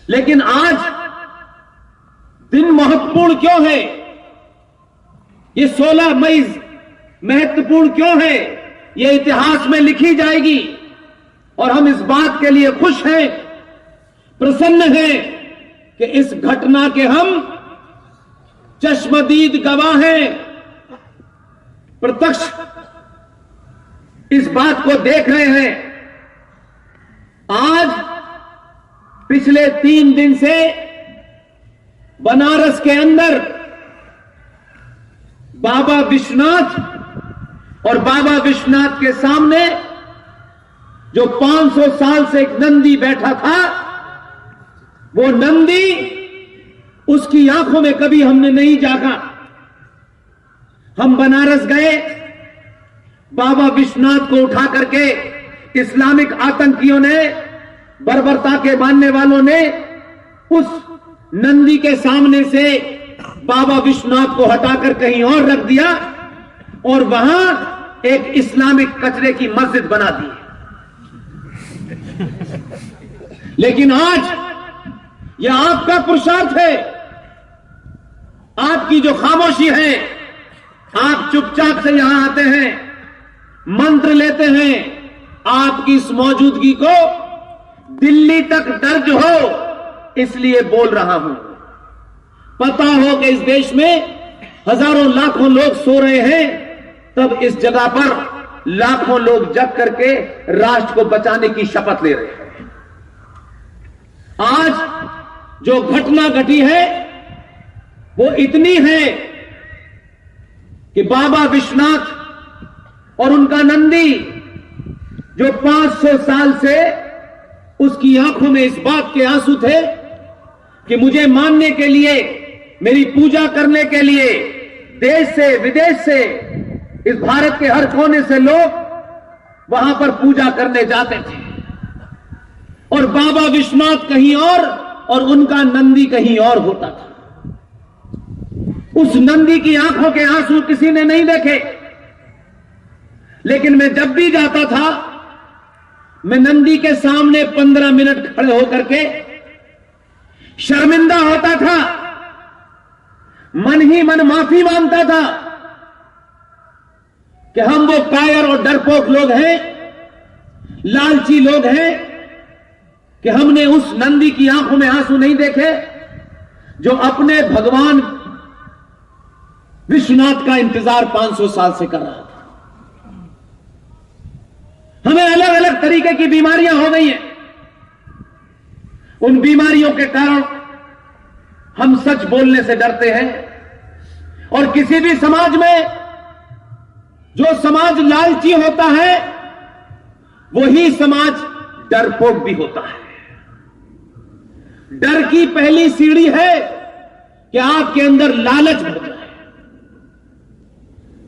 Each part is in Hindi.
लेकिन आज दिन महत्वपूर्ण क्यों है? ये 16 मई महत्वपूर्ण क्यों है? ये इतिहास में लिखी जाएगी और हम इस बात के लिए खुश हैं, प्रसन्न हैं कि इस घटना के हम चश्मदीद गवाह हैं, प्रत्यक्ष इस बात को देख रहे हैं। आज पिछले 3 दिन से बनारस के अंदर बाबा विश्वनाथ और बाबा विश्वनाथ के सामने जो 500 साल से एक नंदी बैठा था, वो नंदी, उसकी आंखों में कभी हमने नहीं झांका। हम बनारस गए, बाबा विश्वनाथ को उठा करके इस्लामिक आतंकियों ने, बर्बरता के मानने वालों ने उस नंदी के सामने से बाबा विश्वनाथ को हटाकर कहीं और रख दिया और वहां एक इस्लामिक कचरे की मस्जिद बना दी। लेकिन आज यह आपका पुरुषार्थ है, आपकी जो खामोशी है, आप चुपचाप से यहां आते हैं, मंत्र लेते हैं, आपकी इस मौजूदगी को दिल्ली तक दर्ज हो इसलिए बोल रहा हूं। पता हो कि इस देश में हजारों लाखों लोग सो रहे हैं, तब इस जगह पर लाखों लोग जग करके राष्ट्र को बचाने की शपथ ले रहे हैं। आज जो घटना घटी है वो इतनी है कि बाबा विश्वनाथ और उनका नंदी, जो 500 साल से उसकी आंखों में इस बात के आंसू थे कि मुझे मानने के लिए, मेरी पूजा करने के लिए देश से विदेश से, इस भारत के हर कोने से लोग वहां पर पूजा करने जाते थे और बाबा विश्वनाथ कहीं और उनका नंदी कहीं और होता था। उस नंदी की आंखों के आंसू किसी ने नहीं देखे, लेकिन मैं जब भी जाता था, मैं नंदी के सामने 15 मिनट खड़े होकर के शर्मिंदा होता था, मन ही मन माफी मांगता था कि हम वो कायर और डरपोक लोग हैं, लालची लोग हैं कि हमने उस नंदी की आंखों में आंसू नहीं देखे जो अपने भगवान विश्वनाथ का इंतजार 500 साल से कर रहा था। हमें अलग अलग तरीके की बीमारियां हो गई हैं। उन बीमारियों के कारण हम सच बोलने से डरते हैं और किसी भी समाज में जो समाज लालची होता है वही समाज डरपोक भी होता है। डर की पहली सीढ़ी है कि आपके अंदर लालच भर जाए।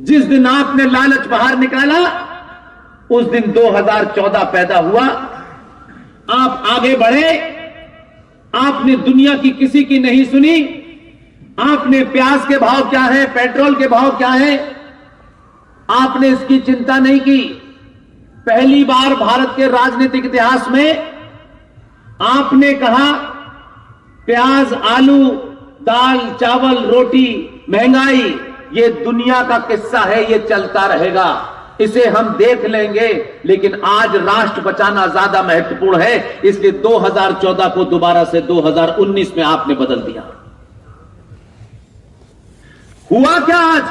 जिस दिन आपने लालच बाहर निकाला, उस दिन 2014 पैदा हुआ। आप आगे बढ़े, आपने दुनिया की किसी की नहीं सुनी, आपने प्याज के भाव क्या है, पेट्रोल के भाव क्या है, आपने इसकी चिंता नहीं की। पहली बार भारत के राजनीतिक इतिहास में आपने कहा प्याज, आलू, दाल, चावल, रोटी, महंगाई ये दुनिया का किस्सा है, ये चलता रहेगा, इसे हम देख लेंगे। लेकिन आज राष्ट्र बचाना ज्यादा महत्वपूर्ण है, इसलिए 2014 को दोबारा से 2019 में आपने बदल दिया। हुआ क्या आज?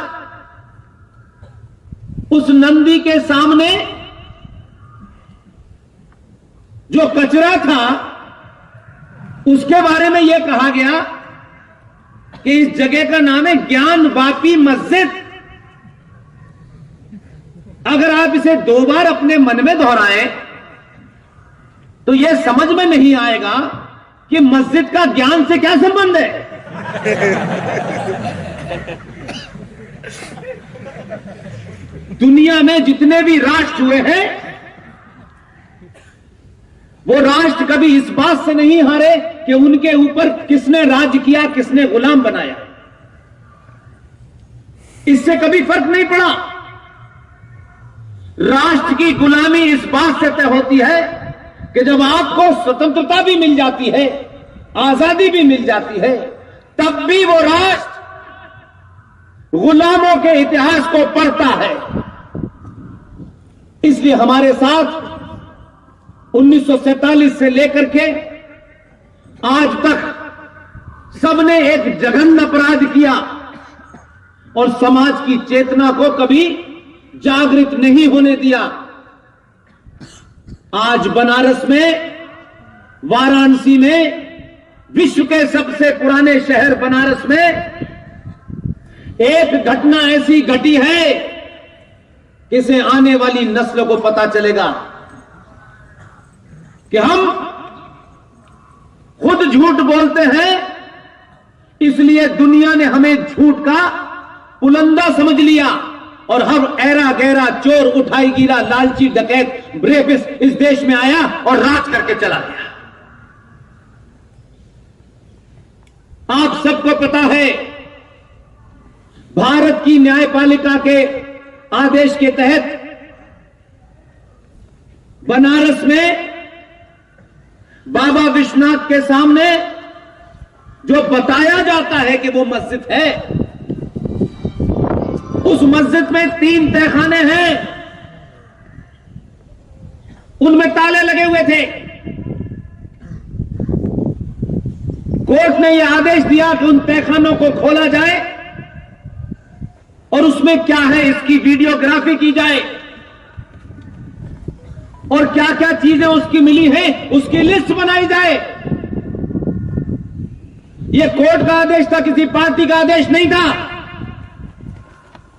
उस नंदी के सामने जो कचरा था उसके बारे में यह कहा गया कि इस जगह का नाम है ज्ञानवापी मस्जिद। अगर आप इसे 2 बार अपने मन में दोहराएं तो यह समझ में नहीं आएगा कि मस्जिद का ज्ञान से क्या संबंध है। दुनिया में जितने भी राष्ट्र हुए हैं वो राष्ट्र कभी इस बात से नहीं हारे कि उनके ऊपर किसने राज किया, किसने गुलाम बनाया। इससे कभी फर्क नहीं पड़ा। राष्ट्र की गुलामी इस बात से तय होती है कि जब आपको स्वतंत्रता भी मिल जाती है आजादी भी मिल जाती है, तब भी वो राष्ट्र गुलामों के इतिहास को पढ़ता है। इसलिए हमारे साथ 1947 से लेकर के आज तक सबने एक जघन्य अपराध किया और समाज की चेतना को कभी जागृत नहीं होने दिया। आज बनारस में, वाराणसी में, विश्व के सबसे पुराने शहर बनारस में एक घटना ऐसी घटी है कि इसे आने वाली नस्ल को पता चलेगा कि हम खुद झूठ बोलते हैं, इसलिए दुनिया ने हमें झूठ का पुलंदा समझ लिया और हर ऐरा गहरा चोर, उठाई गिरा, लालची, डकैत, ब्रेफिस इस देश में आया और राज करके चला गया। आप सबको पता है, भारत की न्यायपालिका के आदेश के तहत बनारस में बाबा विश्वनाथ के सामने जो बताया जाता है कि वो मस्जिद है, उस मस्जिद में 3 तहखाने हैं, उनमें ताले लगे हुए थे। कोर्ट ने यह आदेश दिया कि उन तहखानों को खोला जाए और उसमें क्या है इसकी वीडियोग्राफी की जाए और क्या क्या चीजें उसकी मिली हैं उसकी लिस्ट बनाई जाए। यह कोर्ट का आदेश था, किसी पार्टी का आदेश नहीं था।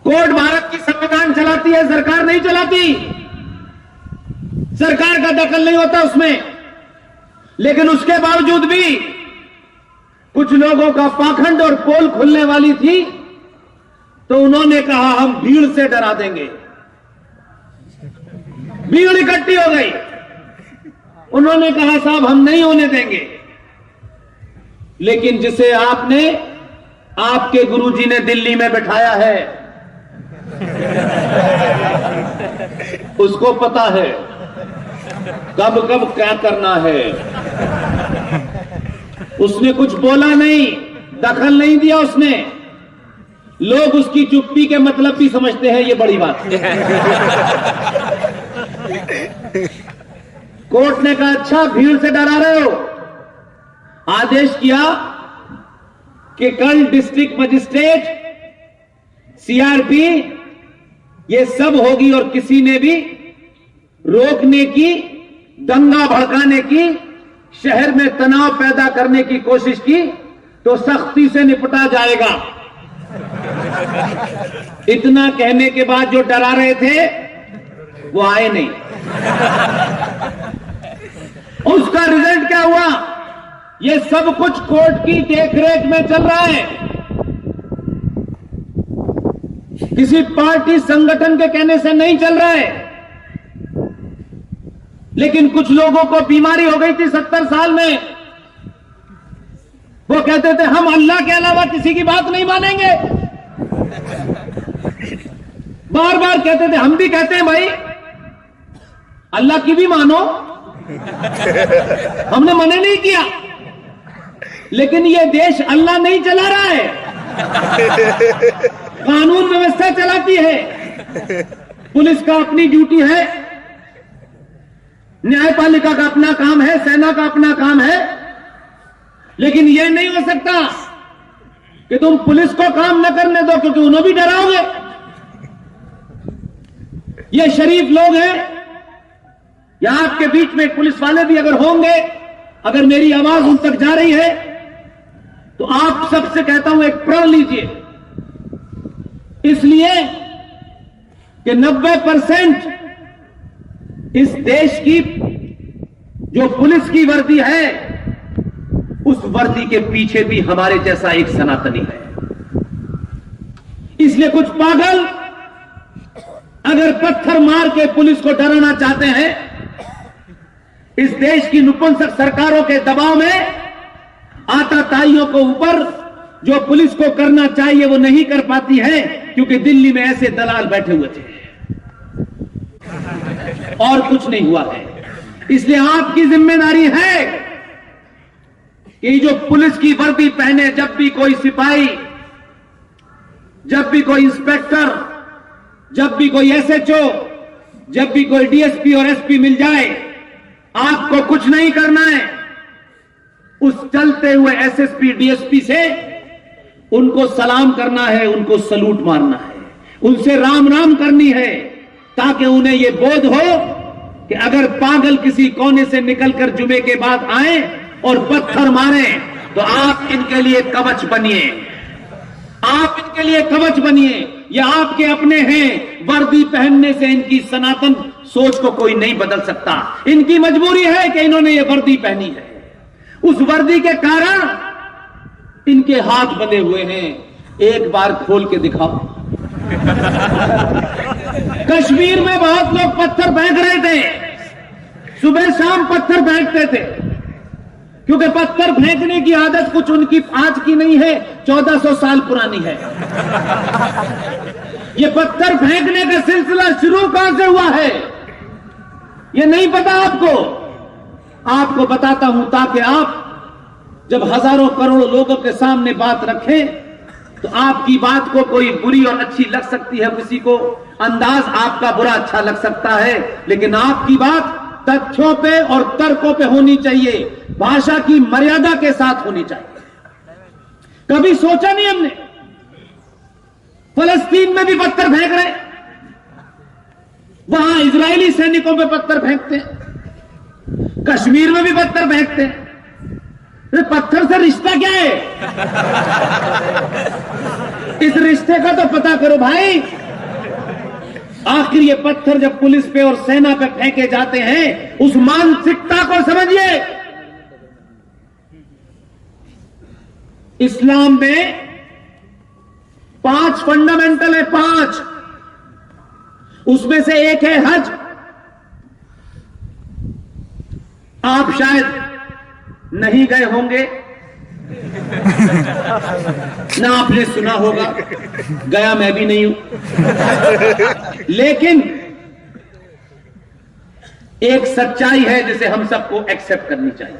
कोर्ट भारत की संविधान चलाती है, सरकार नहीं चलाती, सरकार का दखल नहीं होता उसमें। लेकिन उसके बावजूद भी कुछ लोगों का पाखंड और पोल खुलने वाली थी, तो उन्होंने कहा हम भीड़ से डरा देंगे। भीड़ इकट्ठी हो गई, उन्होंने कहा साहब हम नहीं होने देंगे। लेकिन जिसे आपने, आपके गुरुजी ने दिल्ली में बिठाया है, उसको पता है कब कब क्या करना है। उसने कुछ बोला नहीं, दखल नहीं दिया उसने। लोग उसकी चुप्पी के मतलब भी समझते हैं, ये बड़ी बात है। कोर्ट ने कहा अच्छा भीड़ से डरा रहे हो, आदेश किया कि कल डिस्ट्रिक्ट मजिस्ट्रेट, सीआरपी, ये सब होगी और किसी ने भी रोकने की, दंगा भड़काने की, शहर में तनाव पैदा करने की कोशिश की तो सख्ती से निपटा जाएगा। इतना कहने के बाद जो डरा रहे थे वो आए नहीं। उसका रिजल्ट क्या हुआ? ये सब कुछ कोर्ट की देखरेख में चल रहा है, किसी पार्टी संगठन के कहने से नहीं चल रहा है। लेकिन कुछ लोगों को बीमारी हो गई थी 70 साल में, वो कहते थे हम अल्लाह के अलावा किसी की बात नहीं मानेंगे। बार बार कहते थे, हम भी कहते हैं भाई अल्लाह की भी मानो, हमने मना नहीं किया, लेकिन ये देश अल्लाह नहीं चला रहा है, कानून व्यवस्था चलाती है। पुलिस का अपनी ड्यूटी है, न्यायपालिका का अपना काम है, सेना का अपना काम है। लेकिन यह नहीं हो सकता कि तुम पुलिस को काम न करने दो क्योंकि उन्हें भी डराओगे। ये शरीफ लोग हैं, यहां आपके बीच में पुलिस वाले भी अगर होंगे, अगर मेरी आवाज उन तक जा रही है तो आप सबसे कहता हूं एक प्रण लीजिए, इसलिए कि 90% इस देश की जो पुलिस की वर्दी है, उस वर्दी के पीछे भी हमारे जैसा एक सनातनी है। इसलिए कुछ पागल अगर पत्थर मार के पुलिस को डराना चाहते हैं, इस देश की नपुंसक सरकारों के दबाव में आताताइयों को ऊपर जो पुलिस को करना चाहिए वो नहीं कर पाती है, क्योंकि दिल्ली में ऐसे दलाल बैठे हुए थे और कुछ नहीं हुआ है। इसलिए आपकी जिम्मेदारी है कि जो पुलिस की वर्दी पहने जब भी कोई सिपाही, जब भी कोई इंस्पेक्टर, जब भी कोई एसएचओ, जब भी कोई डीएसपी और एसपी मिल जाए, आपको कुछ नहीं करना है। उस चलते हुए एसएसपी डीएसपी से उनको सलाम करना है, उनको सलूट मारना है, उनसे राम राम करनी है, ताकि उन्हें यह बोध हो कि अगर पागल किसी कोने से निकलकर जुमे के बाद आए और पत्थर मारे तो आप इनके लिए कवच बनिए, आप इनके लिए कवच बनिए। ये आपके अपने हैं। वर्दी पहनने से इनकी सनातन सोच को कोई नहीं बदल सकता। इनकी मजबूरी है कि इन्होंने ये वर्दी पहनी है। उस वर्दी के कारण इनके हाथ बंधे हुए हैं। एक बार खोल के दिखाओ। कश्मीर में बहुत लोग पत्थर फेंक रहे थे, सुबह शाम पत्थर फेंकते थे, क्योंकि पत्थर फेंकने की आदत कुछ उनकी आज की नहीं है, 1400 साल पुरानी है। ये पत्थर फेंकने का सिलसिला शुरू कहां से हुआ है ये नहीं पता आपको। आपको बताता हूं ताकि आप जब हजारों करोड़ों लोगों के सामने बात रखें तो आपकी बात को कोई बुरी और अच्छी लग सकती है, किसी को अंदाज आपका बुरा अच्छा लग सकता है, लेकिन आपकी बात तथ्यों पे और तर्कों पे होनी चाहिए, भाषा की मर्यादा के साथ होनी चाहिए। कभी सोचा नहीं हमने, फलस्तीन में भी पत्थर फेंक रहे, वहां इजरायली सैनिकों पे पत्थर फेंकते हैं, कश्मीर में भी पत्थर फेंकते हैं। पत्थर से रिश्ता क्या है? इस रिश्ते का तो पता करो भाई। आखिर ये पत्थर जब पुलिस पे और सेना पे फेंके जाते हैं, उस मानसिकता को समझिए। इस्लाम में 5 फंडामेंटल है, 5। उसमें से एक है हज। आप शायद नहीं गए होंगे, ना आपने सुना होगा, गया मैं भी नहीं हूं, लेकिन एक सच्चाई है जिसे हम सबको एक्सेप्ट करनी चाहिए।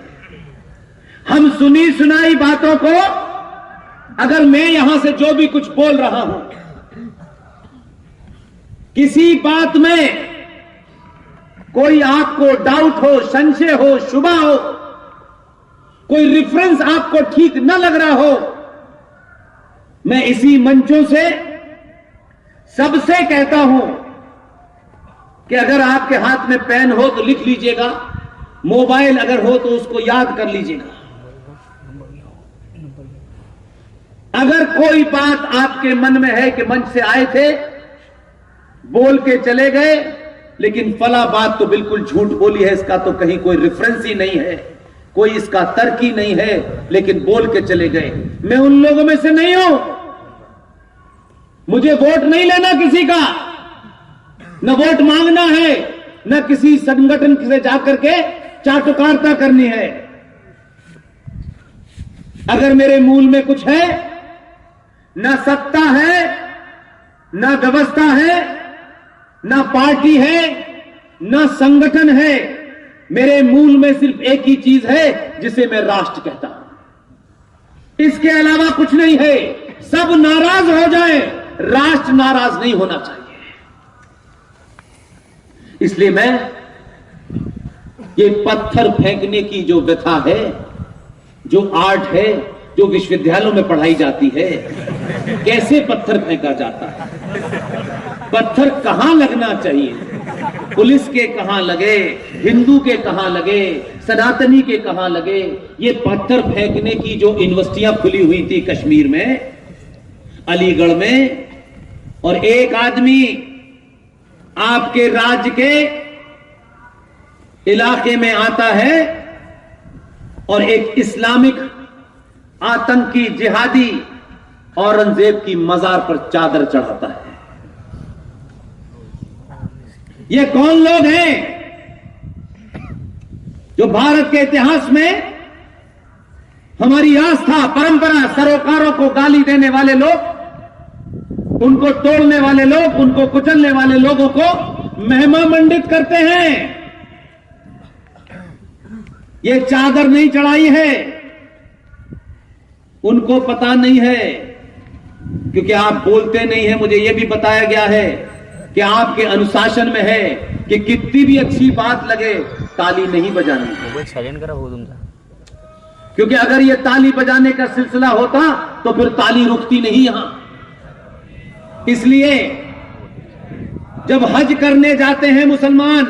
हम सुनी सुनाई बातों को, अगर मैं यहां से जो भी कुछ बोल रहा हूं, किसी बात में कोई आपको डाउट हो, संशय हो, शुबा हो, कोई रेफरेंस आपको ठीक न लग रहा हो, मैं इसी मंचों से सबसे कहता हूं कि अगर आपके हाथ में पेन हो तो लिख लीजिएगा, मोबाइल अगर हो तो उसको याद कर लीजिएगा। अगर कोई बात आपके मन में है कि मंच से आए थे, बोल के चले गए, लेकिन फला बात तो बिल्कुल झूठ बोली है, इसका तो कहीं कोई रेफरेंस ही नहीं है, कोई इसका तर्क ही नहीं है, लेकिन बोल के चले गए, मैं उन लोगों में से नहीं हूं। मुझे वोट नहीं लेना किसी का, न वोट मांगना है, न किसी संगठन से जाकर के चाटुकारिता करनी है। अगर मेरे मूल में कुछ है, न सत्ता है, न व्यवस्था है, न पार्टी है, न संगठन है, मेरे मूल में सिर्फ एक ही चीज है जिसे मैं राष्ट्र कहता हूं। इसके अलावा कुछ नहीं है। सब नाराज हो जाए, राष्ट्र नाराज नहीं होना चाहिए। इसलिए मैं ये पत्थर फेंकने की जो व्यथा है, जो आर्ट है, जो विश्वविद्यालयों में पढ़ाई जाती है, कैसे पत्थर फेंका जाता है, पत्थर कहां लगना चाहिए, पुलिस के कहां लगे, हिंदू के कहां लगे, सनातनी के कहां लगे, ये पत्थर फेंकने की जो यूनिवर्सिटियां खुली हुई थी कश्मीर में, अलीगढ़ में, और एक आदमी आपके राज्य के इलाके में आता है और एक इस्लामिक आतंकी जिहादी औरंगजेब की मजार पर चादर चढ़ाता है। ये कौन लोग हैं जो भारत के इतिहास में हमारी आस्था, परंपरा, सरोकारों को गाली देने वाले लोग, उनको तोड़ने वाले लोग, उनको कुचलने वाले लोगों को महिमा मंडित करते हैं। ये चादर नहीं चढ़ाई है, उनको पता नहीं है, क्योंकि आप बोलते नहीं है। मुझे यह भी बताया गया है कि आपके अनुशासन में है कि कितनी भी अच्छी बात लगे ताली नहीं बजानी, क्योंकि अगर यह ताली बजाने का सिलसिला होता तो फिर ताली रुकती नहीं यहां। इसलिए जब हज करने जाते हैं मुसलमान,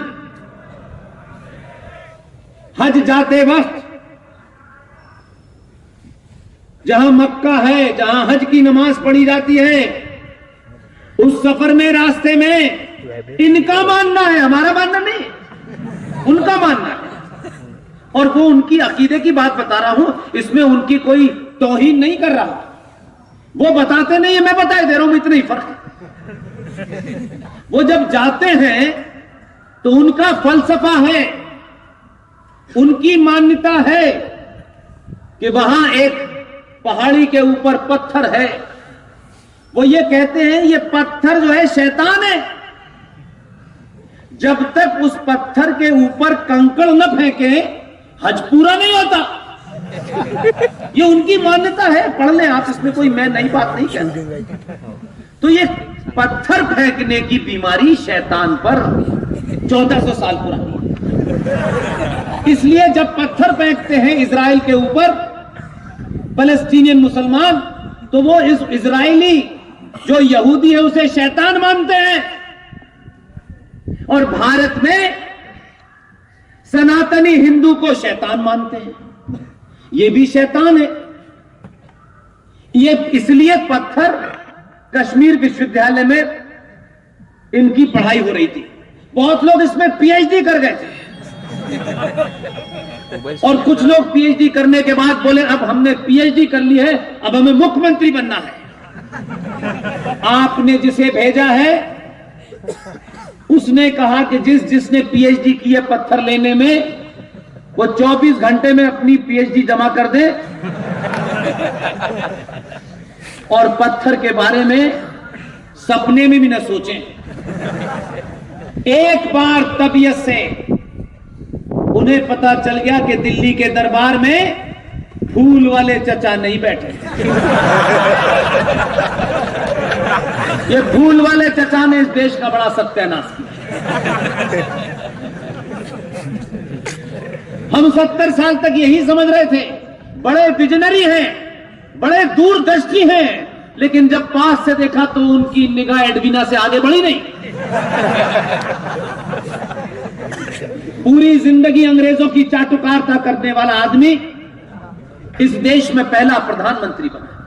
हज जाते वक्त जहां मक्का है, जहां हज की नमाज पढ़ी जाती है, उस सफर में रास्ते में इनका मानना है, हमारा मानना नहीं, उनका मानना है। और वो उनकी अकीदे की बात बता रहा हूं, इसमें उनकी कोई तौहीन नहीं कर रहा। वो बताते नहीं है, मैं बताए दे रहा हूं, इतना ही फर्क है। वो जब जाते हैं तो उनका फलसफा है, उनकी मान्यता है कि वहां एक पहाड़ी के ऊपर पत्थर है। वो ये कहते हैं ये पत्थर जो है शैतान है, जब तक उस पत्थर के ऊपर कंकड़ न फेंके हज पूरा नहीं होता। ये उनकी मान्यता है, पढ़ लें आप, इसमें कोई मैं नई बात नहीं कहता। तो ये पत्थर फेंकने की बीमारी शैतान पर 1400 साल पुरानी है। इसलिए जब पत्थर फेंकते हैं इजराइल के ऊपर फलस्तीनियन मुसलमान, तो वो इस इजरायली जो यहूदी है उसे शैतान मानते हैं। और भारत में सनातनी हिंदू को शैतान मानते हैं, ये भी शैतान है। ये इसलिए पत्थर कश्मीर विश्वविद्यालय में इनकी पढ़ाई हो रही थी, बहुत लोग इसमें पीएचडी कर गए थे, और कुछ लोग पीएचडी करने के बाद बोले अब हमने पीएचडी कर ली है, अब हमें मुख्यमंत्री बनना है। आपने जिसे भेजा है उसने कहा कि जिसने पीएचडी की है पत्थर लेने में, वो 24 घंटे में अपनी पीएचडी जमा कर दे और पत्थर के बारे में सपने में भी न सोचें। एक बार तबीयत से उन्हें पता चल गया कि दिल्ली के दरबार में फूल वाले चचा नहीं बैठे। ये फूल वाले चचा ने इस देश का बड़ा सत्यानाश किया। हम 70 साल तक यही समझ रहे थे, बड़े विजनरी हैं, बड़े दूरदर्शी हैं, लेकिन जब पास से देखा तो उनकी निगाह एडवीना से आगे बढ़ी नहीं। पूरी जिंदगी अंग्रेजों की चाटुकारिता करने वाला आदमी इस देश में पहला प्रधानमंत्री बना।